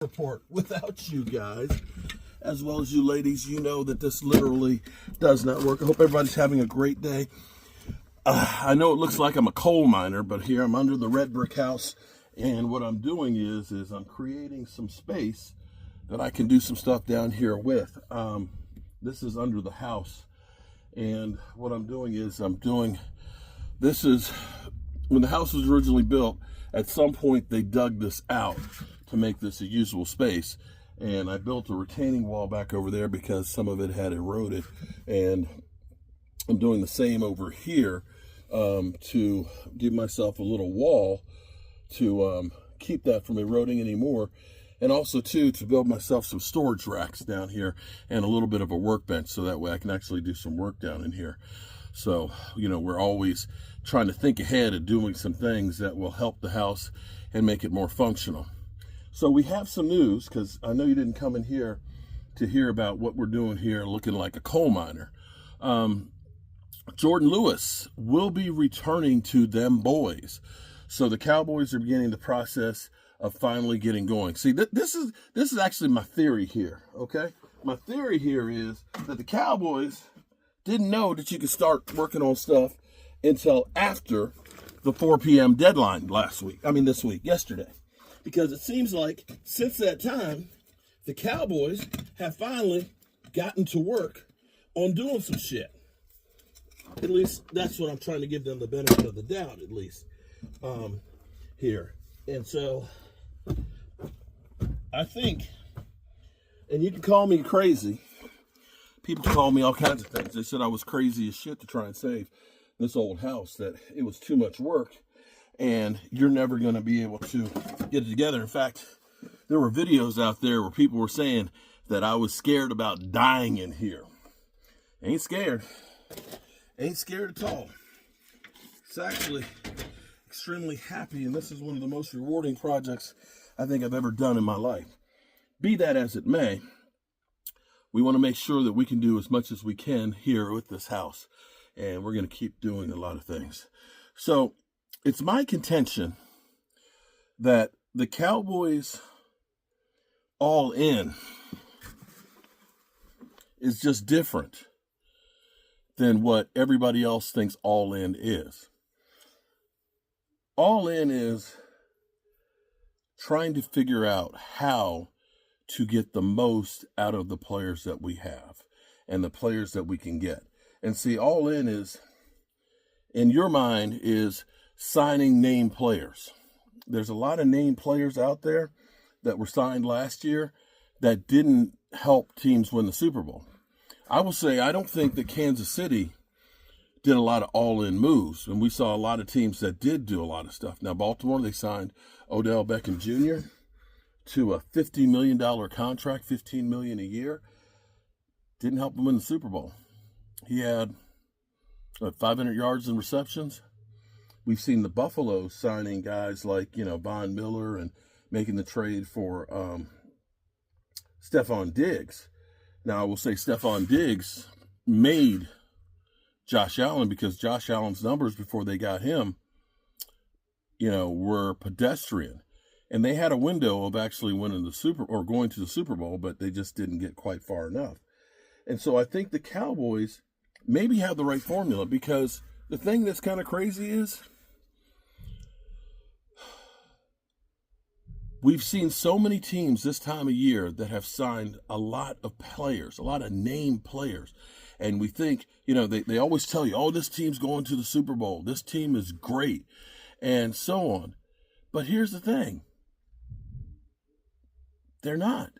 report without you guys, as well as you ladies. You know that this literally does not work. I hope everybody's having a great day. I know it looks like I'm a coal miner, but here I'm under the red brick house, and what I'm doing is I'm creating some space that I can do some stuff down here with. This is under the house, and what I'm doing is this is when the house was originally built. At some point they dug this out to make this a usable space, and I built a retaining wall back over there because some of it had eroded, and I'm doing the same over here to give myself a little wall to keep that from eroding anymore, and also too to build myself some storage racks down here and a little bit of a workbench, so that way I can actually do some work down in here. So, you know, we're always trying to think ahead of doing some things that will help the house and make it more functional. So we have some news, because I know you didn't come in here to hear about what we're doing here looking like a coal miner. Jordan Lewis will be returning to them boys. So the Cowboys are beginning the process of finally getting going. See, this is actually my theory here, okay? My theory here is that the Cowboys didn't know that you could start working on stuff until after the 4 p.m. deadline this week, yesterday. Because it seems like since that time, the Cowboys have finally gotten to work on doing some shit. At least that's what I'm trying to give them the benefit of the doubt, at least, here. And so I think, and you can call me crazy. People call me all kinds of things. They said I was crazy as shit to try and save this old house, that it was too much work and you're never going to be able to get it together. In fact, there were videos out there where people were saying that I was scared about dying in here. Ain't scared. Ain't scared at all. It's actually extremely happy, and this is one of the most rewarding projects I think I've ever done in my life. Be that as it may, we want to make sure that we can do as much as we can here with this house, and we're going to keep doing a lot of things. So it's my contention that the Cowboys all in is just different than what everybody else thinks all in is. All in is trying to figure out how to get the most out of the players that we have and the players that we can get. And see, all in is, in your mind, is signing name players. There's a lot of name players out there that were signed last year that didn't help teams win the Super Bowl. I will say, I don't think that Kansas City did a lot of all-in moves, and we saw a lot of teams that did do a lot of stuff. Now, Baltimore, they signed Odell Beckham Jr. to a $50 million contract, $15 million a year. Didn't help him win the Super Bowl. He had 500 yards in receptions. We've seen the Buffalo signing guys like, Von Miller and making the trade for Stephon Diggs. Now, I will say Stephon Diggs made Josh Allen, because Josh Allen's numbers before they got him, were pedestrian. And they had a window of actually winning going to the Super Bowl, but they just didn't get quite far enough. And so I think the Cowboys maybe have the right formula, because the thing that's kind of crazy is we've seen so many teams this time of year that have signed a lot of players, a lot of name players. And we think, they always tell you, oh, this team's going to the Super Bowl. This team is great, and so on. But here's the thing. They're not.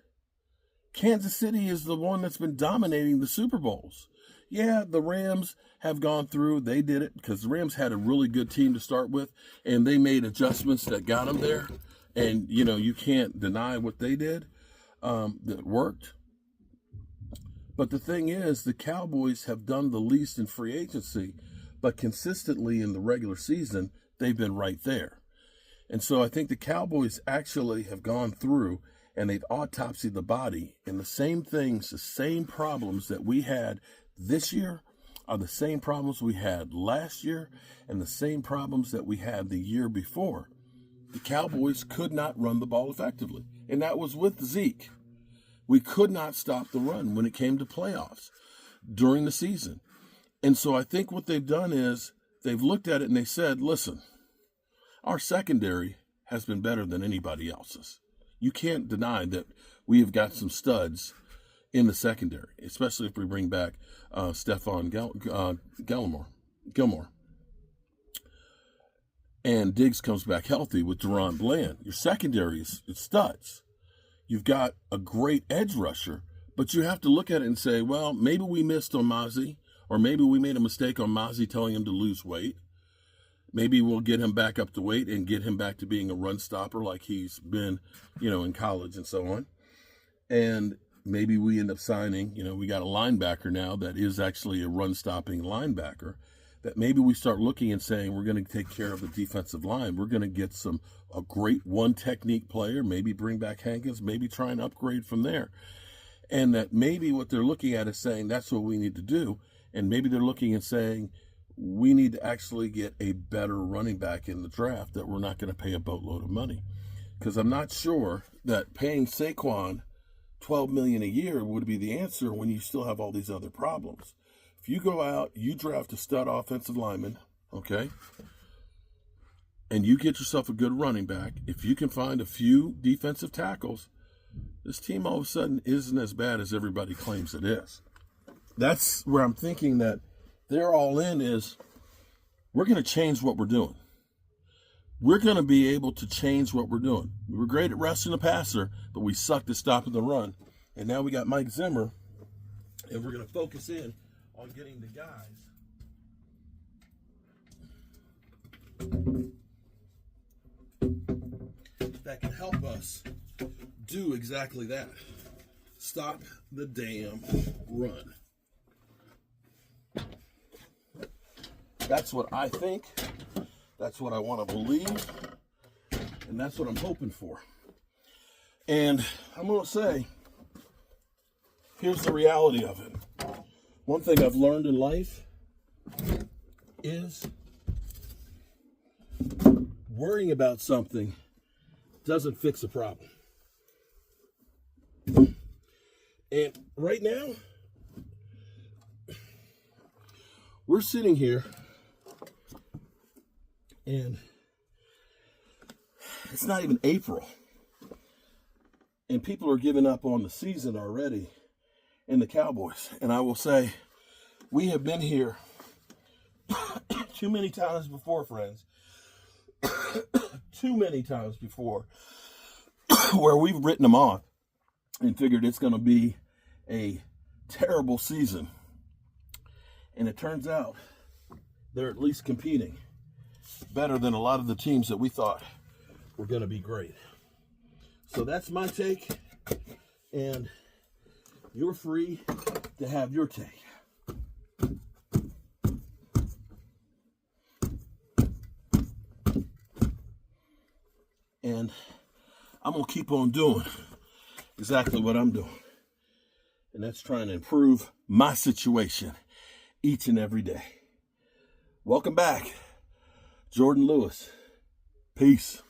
Kansas City is the one that's been dominating the Super Bowls. Yeah, the Rams have gone through. They did it because the Rams had a really good team to start with, and they made adjustments that got them there. And, you can't deny what they did that worked. But the thing is, the Cowboys have done the least in free agency, but consistently in the regular season, they've been right there. And so I think the Cowboys actually have gone through and they've autopsied the body, and the same things, the same problems that we had this year are the same problems we had last year and the same problems that we had the year before. the Cowboys could not run the ball effectively. And that was with Zeke. We could not stop the run when it came to playoffs during the season. And so I think what they've done is they've looked at it and they said, listen, our secondary has been better than anybody else's. You can't deny that we have got some studs in the secondary, especially if we bring back Stephon Gilmore. And Diggs comes back healthy with Deron Bland. Your secondary is studs. You've got a great edge rusher, but you have to look at it and say, well, maybe we missed on Mozzie, or maybe we made a mistake on Mozzie telling him to lose weight. Maybe we'll get him back up to weight and get him back to being a run stopper like he's been, in college and so on. And maybe we end up signing, we got a linebacker now that is actually a run-stopping linebacker, that maybe we start looking and saying we're going to take care of the defensive line. We're going to get a great one-technique player, maybe bring back Hankins, maybe try and upgrade from there. And that maybe what they're looking at is saying that's what we need to do. And maybe they're looking and saying we need to actually get a better running back in the draft that we're not going to pay a boatload of money. Because I'm not sure that paying Saquon $12 million a year would be the answer when you still have all these other problems. If you go out, you draft a stud offensive lineman, okay, and you get yourself a good running back, if you can find a few defensive tackles, this team all of a sudden isn't as bad as everybody claims it is. That's where I'm thinking that they're all in is we're going to change what we're doing. We're going to be able to change what we're doing. We were great at rushing the passer, but we sucked at stopping the run. And now we got Mike Zimmer, and we're going to focus in on getting the guys that can help us do exactly that. Stop the damn run. That's what I think. That's what I want to believe. And that's what I'm hoping for. And I'm going to say, here's the reality of it. One thing I've learned in life is worrying about something doesn't fix a problem. And right now, we're sitting here and it's not even April. And people are giving up on the season already in the Cowboys. And I will say, we have been here too many times before, friends. Too many times before where we've written them off and figured it's going to be a terrible season. And it turns out they're at least competing better than a lot of the teams that we thought were going to be great. So that's my take, and you're free to have your take. And I'm going to keep on doing exactly what I'm doing. And that's trying to improve my situation each and every day. Welcome back, Jordan Lewis. Peace.